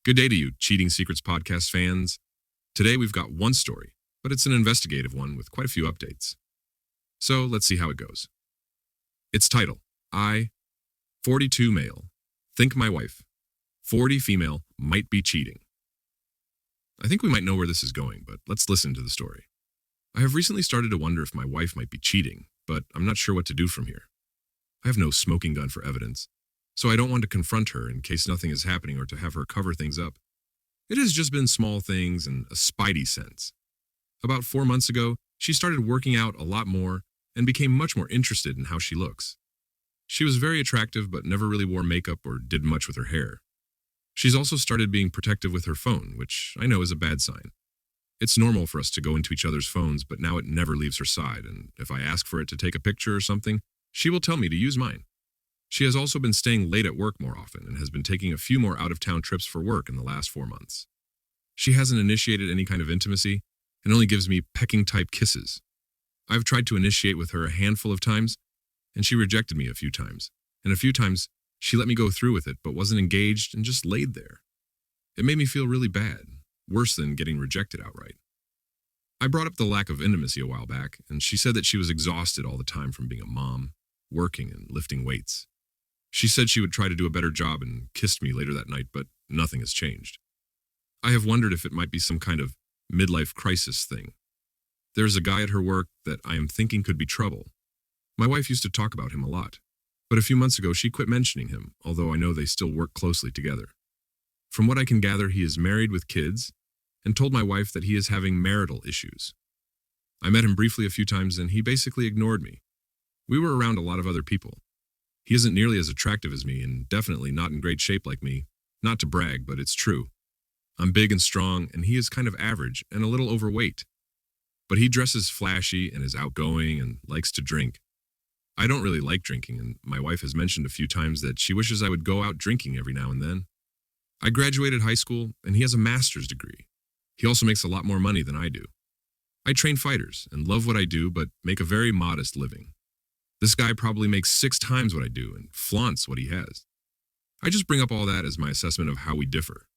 Good day to you, Cheating Secrets podcast fans. Today we've got one story, but it's an investigative one with quite a few updates. So let's see how it goes. Its title, I, 42 male, think my wife, 40 female, might be cheating. I think we might know where this is going, but let's listen to the story. I have recently started to wonder if my wife might be cheating, but I'm not sure what to do from here. I have no smoking gun for evidence, so I don't want to confront her in case nothing is happening or to have her cover things up. It has just been small things and a spidey sense. About 4 months ago, she started working out a lot more and became much more interested in how she looks. She was very attractive but never really wore makeup or did much with her hair. She's also started being protective with her phone, which I know is a bad sign. It's normal for us to go into each other's phones, but now it never leaves her side, and if I ask for it to take a picture or something, she will tell me to use mine. She has also been staying late at work more often and has been taking a few more out-of-town trips for work in the last 4 months. She hasn't initiated any kind of intimacy and only gives me pecking-type kisses. I've tried to initiate with her a handful of times, and she rejected me a few times. And a few times, she let me go through with it but wasn't engaged and just laid there. It made me feel really bad, worse than getting rejected outright. I brought up the lack of intimacy a while back, and she said that she was exhausted all the time from being a mom, working and lifting weights. She said she would try to do a better job and kissed me later that night, but nothing has changed. I have wondered if it might be some kind of midlife crisis thing. There's a guy at her work that I am thinking could be trouble. My wife used to talk about him a lot, but a few months ago she quit mentioning him, although I know they still work closely together. From what I can gather, he is married with kids and told my wife that he is having marital issues. I met him briefly a few times and he basically ignored me. We were around a lot of other people. He isn't nearly as attractive as me and definitely not in great shape like me. Not to brag, but it's true. I'm big and strong and he is kind of average and a little overweight. But he dresses flashy and is outgoing and likes to drink. I don't really like drinking, and my wife has mentioned a few times that she wishes I would go out drinking every now and then. I graduated high school and he has a master's degree. He also makes a lot more money than I do. I train fighters and love what I do, but make a very modest living. This guy probably makes 6 times what I do and flaunts what he has. I just bring up all that as my assessment of how we differ.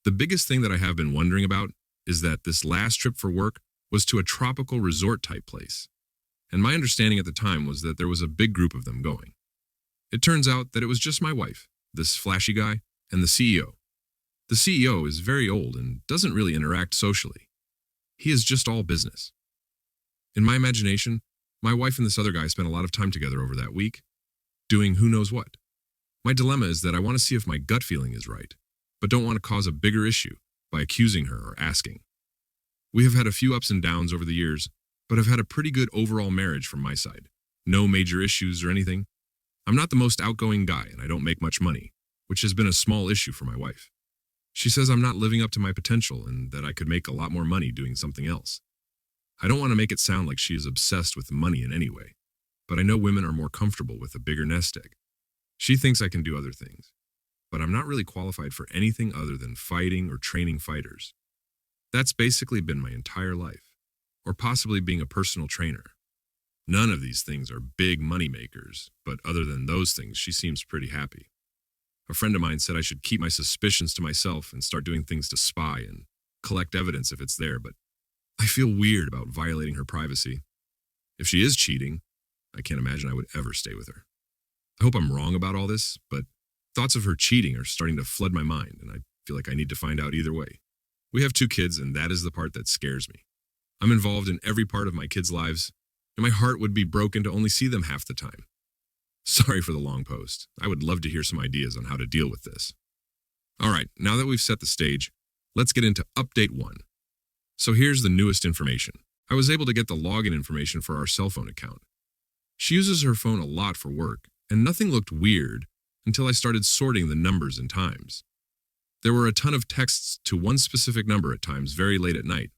The biggest thing that I have been wondering about is that this last trip for work was to a tropical resort type place. And my understanding at the time was that there was a big group of them going. It turns out that it was just my wife, this flashy guy, and the CEO. The CEO is very old and doesn't really interact socially. He is just all business. In my imagination, my wife and this other guy spent a lot of time together over that week, doing who knows what. My dilemma is that I want to see if my gut feeling is right, but don't want to cause a bigger issue by accusing her or asking. We have had a few ups and downs over the years, but have had a pretty good overall marriage from my side. No major issues or anything. I'm not the most outgoing guy and I don't make much money, which has been a small issue for my wife. She says I'm not living up to my potential and that I could make a lot more money doing something else. I don't want to make it sound like she is obsessed with money in any way, but I know women are more comfortable with a bigger nest egg. She thinks I can do other things, but I'm not really qualified for anything other than fighting or training fighters. That's basically been my entire life, or possibly being a personal trainer. None of these things are big money makers, but other than those things, she seems pretty happy. A friend of mine said I should keep my suspicions to myself and start doing things to spy and collect evidence if it's there, but I feel weird about violating her privacy. If she is cheating, I can't imagine I would ever stay with her. I hope I'm wrong about all this, but thoughts of her cheating are starting to flood my mind, and I feel like I need to find out either way. We have 2 kids, and that is the part that scares me. I'm involved in every part of my kids' lives, and my heart would be broken to only see them half the time. Sorry for the long post. I would love to hear some ideas on how to deal with this. All right, now that we've set the stage, let's get into Update 1. So here's the newest information. I was able to get the login information for our cell phone account. She uses her phone a lot for work, and nothing looked weird until I started sorting the numbers and times. There were a ton of texts to one specific number at times very late at night,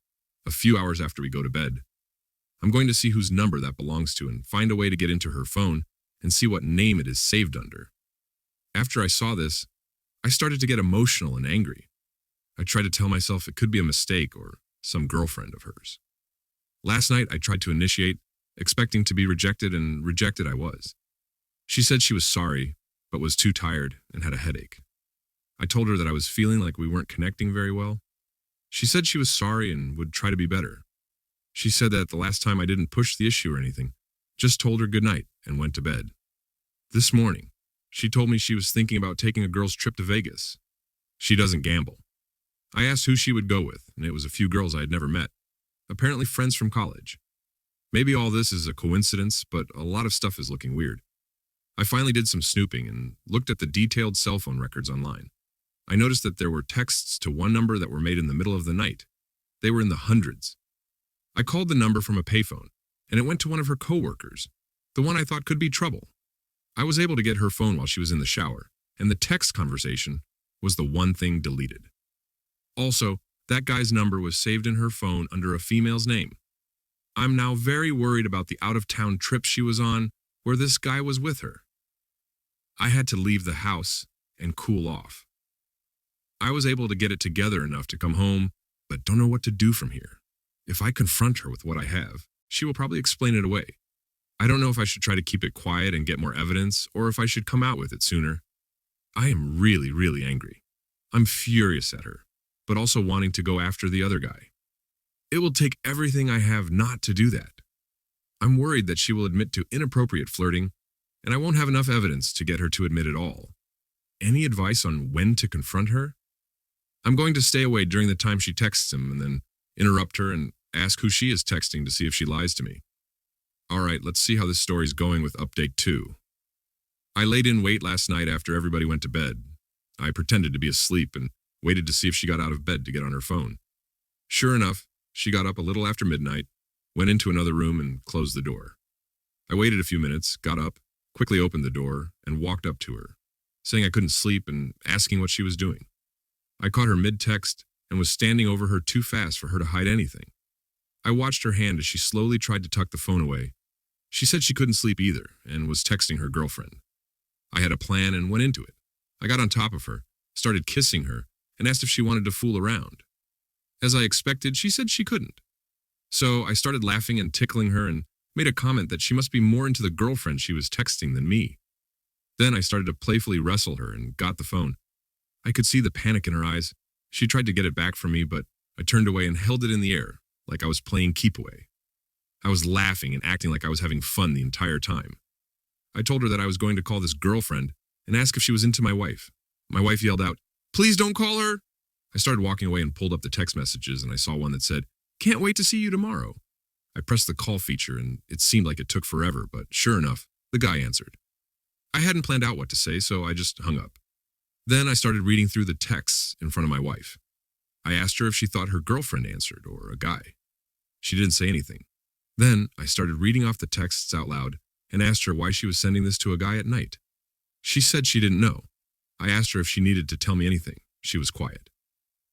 a few hours after we go to bed. I'm going to see whose number that belongs to and find a way to get into her phone and see what name it is saved under. After I saw this, I started to get emotional and angry. I tried to tell myself it could be a mistake or some girlfriend of hers. Last night, I tried to initiate, expecting to be rejected, and rejected I was. She said she was sorry, but was too tired and had a headache. I told her that I was feeling like we weren't connecting very well. She said she was sorry and would try to be better. She said that the last time I didn't push the issue or anything, just told her goodnight and went to bed. This morning, she told me she was thinking about taking a girl's trip to Vegas. She doesn't gamble. I asked who she would go with, and it was a few girls I had never met, apparently friends from college. Maybe all this is a coincidence, but a lot of stuff is looking weird. I finally did some snooping and looked at the detailed cell phone records online. I noticed that there were texts to one number that were made in the middle of the night. They were in the hundreds. I called the number from a payphone, and it went to one of her coworkers, the one I thought could be trouble. I was able to get her phone while she was in the shower, and the text conversation was the one thing deleted. Also, that guy's number was saved in her phone under a female's name. I'm now very worried about the out-of-town trip she was on, where this guy was with her. I had to leave the house and cool off. I was able to get it together enough to come home, but don't know what to do from here. If I confront her with what I have, she will probably explain it away. I don't know if I should try to keep it quiet and get more evidence, or if I should come out with it sooner. I am really, really angry. I'm furious at her, but also wanting to go after the other guy. It will take everything I have not to do that. I'm worried that she will admit to inappropriate flirting, and I won't have enough evidence to get her to admit it all. Any advice on when to confront her? I'm going to stay away during the time she texts him and then interrupt her and ask who she is texting to see if she lies to me. All right, let's see how this story's going with update 2. I laid in wait last night after everybody went to bed. I pretended to be asleep and waited to see if she got out of bed to get on her phone. Sure enough, she got up a little after midnight, went into another room and closed the door. I waited a few minutes, got up, quickly opened the door, and walked up to her, saying I couldn't sleep and asking what she was doing. I caught her mid-text and was standing over her too fast for her to hide anything. I watched her hand as she slowly tried to tuck the phone away. She said she couldn't sleep either and was texting her girlfriend. I had a plan and went into it. I got on top of her, started kissing her, and asked if she wanted to fool around. As I expected, she said she couldn't. So I started laughing and tickling her and made a comment that she must be more into the girlfriend she was texting than me. Then I started to playfully wrestle her and got the phone. I could see the panic in her eyes. She tried to get it back from me, but I turned away and held it in the air, like I was playing keep away. I was laughing and acting like I was having fun the entire time. I told her that I was going to call this girlfriend and ask if she was into my wife. My wife yelled out, "Please don't call her!" I started walking away and pulled up the text messages, and I saw one that said, "Can't wait to see you tomorrow." I pressed the call feature, and it seemed like it took forever, but sure enough, the guy answered. I hadn't planned out what to say, so I just hung up. Then I started reading through the texts in front of my wife. I asked her if she thought her girlfriend answered or a guy. She didn't say anything. Then I started reading off the texts out loud and asked her why she was sending this to a guy at night. She said she didn't know. I asked her if she needed to tell me anything. She was quiet.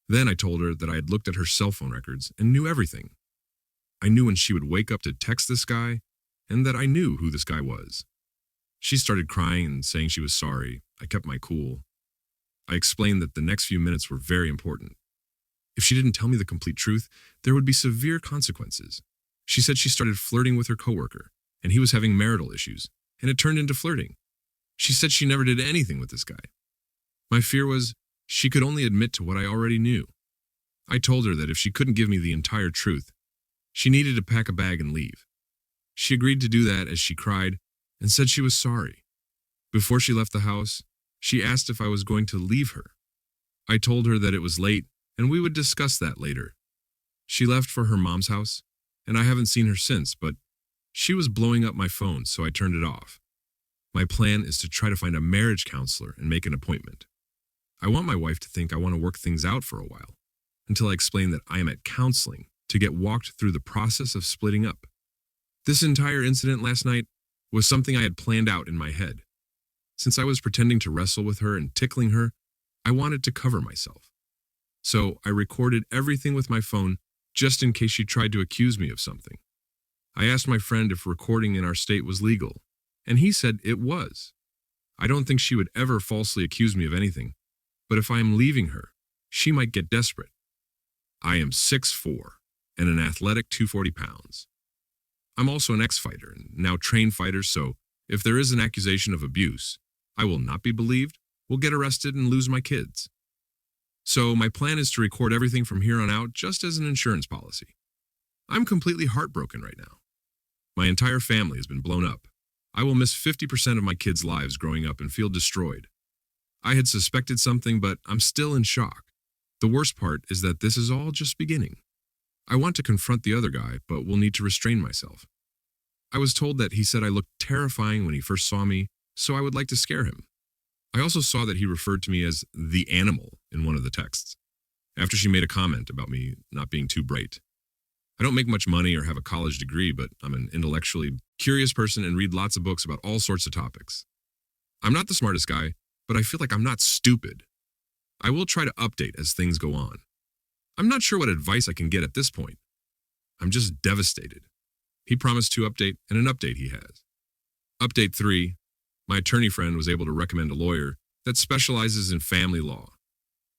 Then I told her that I had looked at her cell phone records and knew everything. I knew when she would wake up to text this guy, and that I knew who this guy was. She started crying and saying she was sorry. I kept my cool. I explained that the next few minutes were very important. If she didn't tell me the complete truth, there would be severe consequences. She said she started flirting with her coworker, and he was having marital issues, and it turned into flirting. She said she never did anything with this guy. My fear was she could only admit to what I already knew. I told her that if she couldn't give me the entire truth, she needed to pack a bag and leave. She agreed to do that as she cried and said she was sorry. Before she left the house, she asked if I was going to leave her. I told her that it was late and we would discuss that later. She left for her mom's house, and I haven't seen her since, but she was blowing up my phone, so I turned it off. My plan is to try to find a marriage counselor and make an appointment. I want my wife to think I want to work things out for a while, until I explain that I am at counseling to get walked through the process of splitting up. This entire incident last night was something I had planned out in my head. Since I was pretending to wrestle with her and tickling her, I wanted to cover myself. So I recorded everything with my phone just in case she tried to accuse me of something. I asked my friend if recording in our state was legal, and he said it was. I don't think she would ever falsely accuse me of anything, but if I am leaving her, she might get desperate. I am 6'4" and an athletic 240 pounds. I'm also an ex-fighter and now trained fighter, so if there is an accusation of abuse, I will not be believed, will get arrested and lose my kids. So my plan is to record everything from here on out just as an insurance policy. I'm completely heartbroken right now. My entire family has been blown up. I will miss 50% of my kids' lives growing up and feel destroyed. I had suspected something, but I'm still in shock. The worst part is that this is all just beginning. I want to confront the other guy, but will need to restrain myself. I was told that he said I looked terrifying when he first saw me, so I would like to scare him. I also saw that he referred to me as the animal in one of the texts, after she made a comment about me not being too bright. I don't make much money or have a college degree, but I'm an intellectually curious person and read lots of books about all sorts of topics. I'm not the smartest guy, but I feel like I'm not stupid. I will try to update as things go on. I'm not sure what advice I can get at this point. I'm just devastated. He promised to update, and an update he has. Update 3. My attorney friend was able to recommend a lawyer that specializes in family law.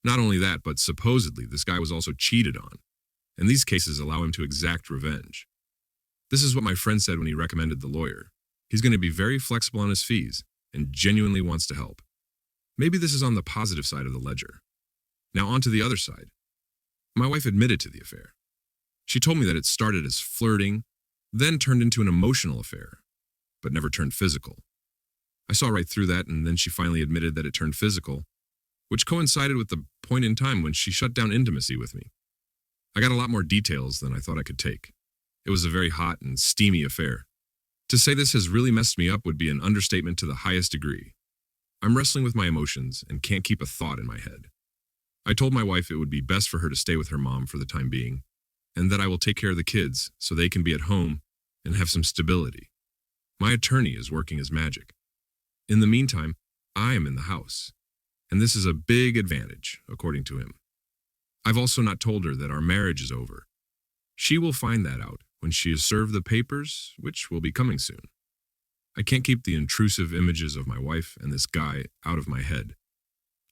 Not only that, but supposedly this guy was also cheated on, and these cases allow him to exact revenge. This is what my friend said when he recommended the lawyer. He's going to be very flexible on his fees and genuinely wants to help. Maybe this is on the positive side of the ledger. Now on to the other side. My wife admitted to the affair. She told me that it started as flirting, then turned into an emotional affair, but never turned physical. I saw right through that, and then she finally admitted that it turned physical, which coincided with the point in time when she shut down intimacy with me. I got a lot more details than I thought I could take. It was a very hot and steamy affair. To say this has really messed me up would be an understatement to the highest degree. I'm wrestling with my emotions and can't keep a thought in my head. I told my wife it would be best for her to stay with her mom for the time being, and that I will take care of the kids so they can be at home and have some stability. My attorney is working his magic. In the meantime, I am in the house, and this is a big advantage, according to him. I've also not told her that our marriage is over. She will find that out when she has served the papers, which will be coming soon. I can't keep the intrusive images of my wife and this guy out of my head.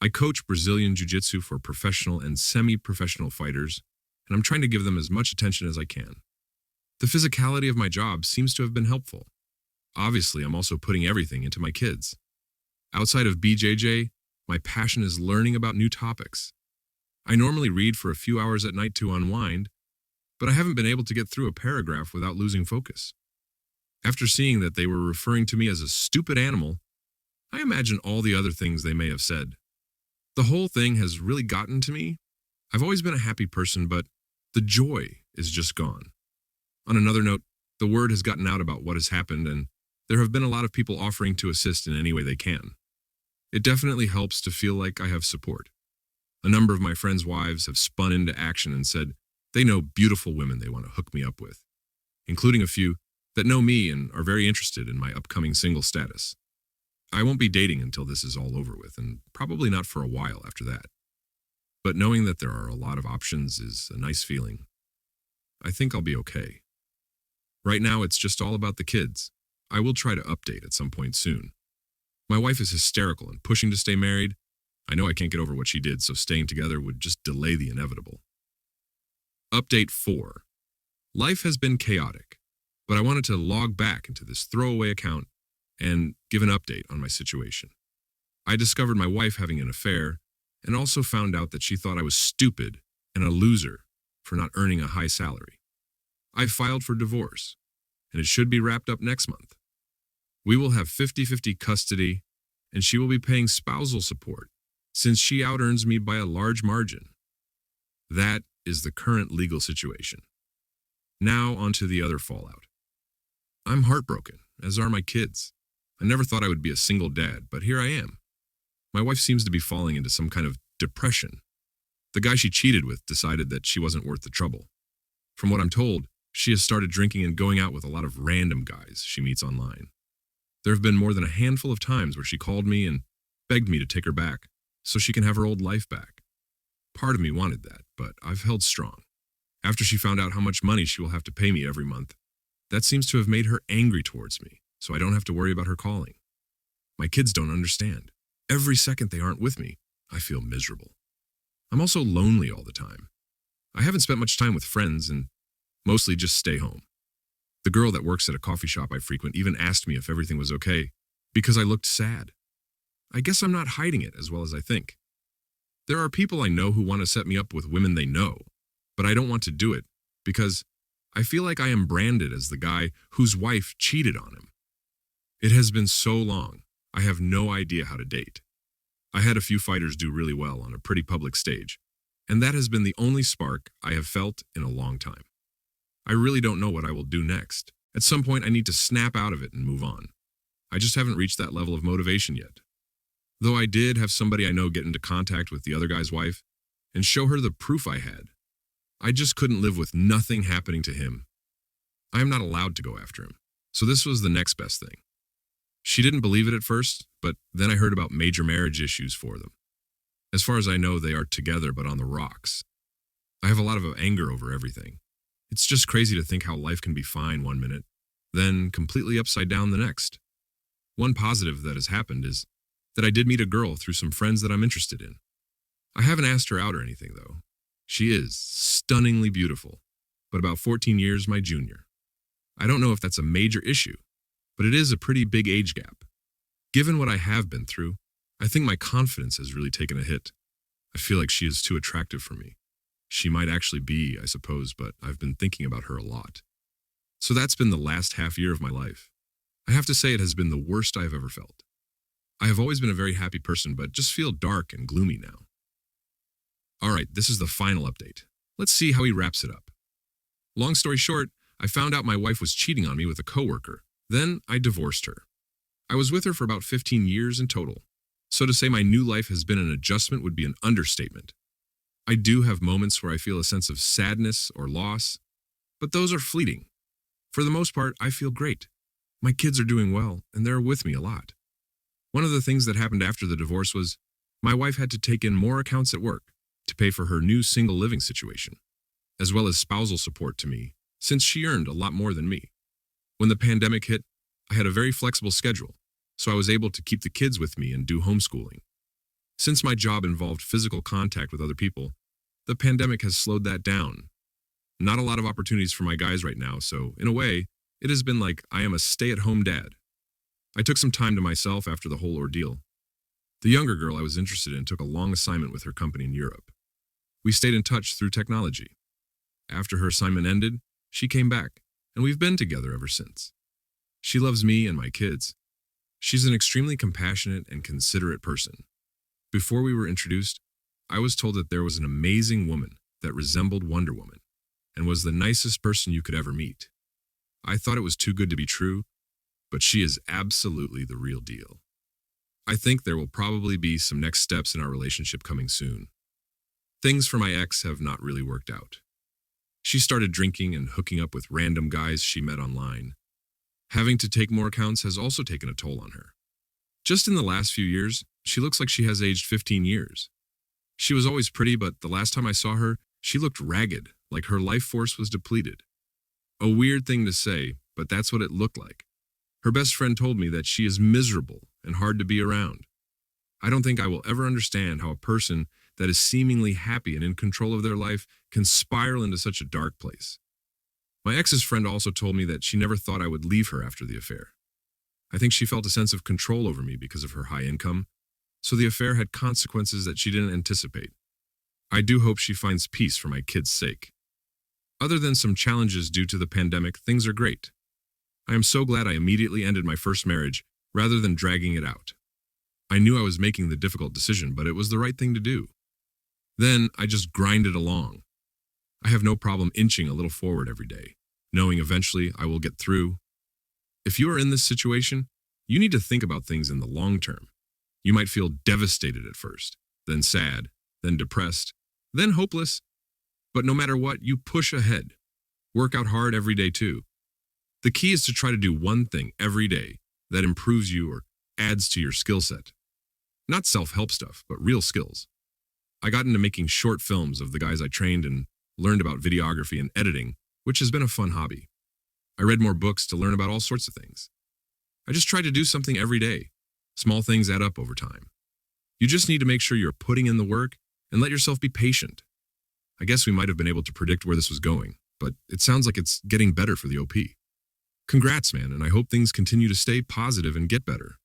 I coach Brazilian Jiu-Jitsu for professional and semi-professional fighters, and I'm trying to give them as much attention as I can. The physicality of my job seems to have been helpful. Obviously, I'm also putting everything into my kids. Outside of BJJ, my passion is learning about new topics. I normally read for a few hours at night to unwind, but I haven't been able to get through a paragraph without losing focus. After seeing that they were referring to me as a stupid animal, I imagine all the other things they may have said. The whole thing has really gotten to me. I've always been a happy person, but the joy is just gone. On another note, the word has gotten out about what has happened, and there have been a lot of people offering to assist in any way they can. It definitely helps to feel like I have support. A number of my friends' wives have spun into action and said they know beautiful women they want to hook me up with, including a few that know me and are very interested in my upcoming single status. I won't be dating until this is all over with, and probably not for a while after that. But knowing that there are a lot of options is a nice feeling. I think I'll be okay. Right now, it's just all about the kids. I will try to update at some point soon. My wife is hysterical and pushing to stay married. I know I can't get over what she did, so staying together would just delay the inevitable. Update 4. Life has been chaotic, but I wanted to log back into this throwaway account and give an update on my situation. I discovered my wife having an affair and also found out that she thought I was stupid and a loser for not earning a high salary. I filed for divorce, and it should be wrapped up next month. We will have 50-50 custody, and she will be paying spousal support since she out-earns me by a large margin. That is the current legal situation. Now onto the other fallout. I'm heartbroken, as are my kids. I never thought I would be a single dad, but here I am. My wife seems to be falling into some kind of depression. The guy she cheated with decided that she wasn't worth the trouble. From what I'm told, she has started drinking and going out with a lot of random guys she meets online. There have been more than a handful of times where she called me and begged me to take her back so she can have her old life back. Part of me wanted that, but I've held strong. After she found out how much money she will have to pay me every month, that seems to have made her angry towards me, so I don't have to worry about her calling. My kids don't understand. Every second they aren't with me, I feel miserable. I'm also lonely all the time. I haven't spent much time with friends and mostly just stay home. The girl that works at a coffee shop I frequent even asked me if everything was okay because I looked sad. I guess I'm not hiding it as well as I think. There are people I know who want to set me up with women they know, but I don't want to do it because I feel like I am branded as the guy whose wife cheated on him. It has been so long, I have no idea how to date. I had a few fighters do really well on a pretty public stage, and that has been the only spark I have felt in a long time. I really don't know what I will do next. At some point, I need to snap out of it and move on. I just haven't reached that level of motivation yet. Though I did have somebody I know get into contact with the other guy's wife and show her the proof I had. I just couldn't live with nothing happening to him. I am not allowed to go after him, so this was the next best thing. She didn't believe it at first, but then I heard about major marriage issues for them. As far as I know, they are together but on the rocks. I have a lot of anger over everything. It's just crazy to think how life can be fine one minute, then completely upside down the next. One positive that has happened is that I did meet a girl through some friends that I'm interested in. I haven't asked her out or anything, though. She is stunningly beautiful, but about 14 years my junior. I don't know if that's a major issue, but it is a pretty big age gap. Given what I have been through, I think my confidence has really taken a hit. I feel like she is too attractive for me. She might actually be, I suppose, but I've been thinking about her a lot. So that's been the last half year of my life. I have to say it has been the worst I have ever felt. I have always been a very happy person, but just feel dark and gloomy now. All right, this is the final update. Let's see how he wraps it up. Long story short, I found out my wife was cheating on me with a coworker. Then I divorced her. I was with her for about 15 years in total. So to say my new life has been an adjustment would be an understatement. I do have moments where I feel a sense of sadness or loss, but those are fleeting. For the most part, I feel great. My kids are doing well, and they're with me a lot. One of the things that happened after the divorce was my wife had to take in more accounts at work to pay for her new single living situation, as well as spousal support to me, since she earned a lot more than me. When the pandemic hit, I had a very flexible schedule, so I was able to keep the kids with me and do homeschooling. Since my job involved physical contact with other people, the pandemic has slowed that down. Not a lot of opportunities for my guys right now, so in a way, it has been like I am a stay-at-home dad. I took some time to myself after the whole ordeal. The younger girl I was interested in took a long assignment with her company in Europe. We stayed in touch through technology. After her assignment ended, she came back, and we've been together ever since. She loves me and my kids. She's an extremely compassionate and considerate person. Before we were introduced, I was told that there was an amazing woman that resembled Wonder Woman and was the nicest person you could ever meet. I thought it was too good to be true, but she is absolutely the real deal. I think there will probably be some next steps in our relationship coming soon. Things for my ex have not really worked out. She started drinking and hooking up with random guys she met online. Having to take more accounts has also taken a toll on her. Just in the last few years, she looks like she has aged 15 years. She was always pretty, but the last time I saw her, she looked ragged, like her life force was depleted. A weird thing to say, but that's what it looked like. Her best friend told me that she is miserable and hard to be around. I don't think I will ever understand how a person that is seemingly happy and in control of their life can spiral into such a dark place. My ex's friend also told me that she never thought I would leave her after the affair. I think she felt a sense of control over me because of her high income, so the affair had consequences that she didn't anticipate. I do hope she finds peace for my kids' sake. Other than some challenges due to the pandemic, things are great. I am so glad I immediately ended my first marriage rather than dragging it out. I knew I was making the difficult decision, but it was the right thing to do. Then I just grinded along. I have no problem inching a little forward every day, knowing eventually I will get through. If you are in this situation, you need to think about things in the long term. You might feel devastated at first, then sad, then depressed, then hopeless. But no matter what, you push ahead. Work out hard every day too. The key is to try to do one thing every day that improves you or adds to your skill set. Not self-help stuff, but real skills. I got into making short films of the guys I trained and learned about videography and editing, which has been a fun hobby. I read more books to learn about all sorts of things. I just try to do something every day. Small things add up over time. You just need to make sure you're putting in the work and let yourself be patient. I guess we might have been able to predict where this was going, but it sounds like it's getting better for the OP. Congrats, man, and I hope things continue to stay positive and get better.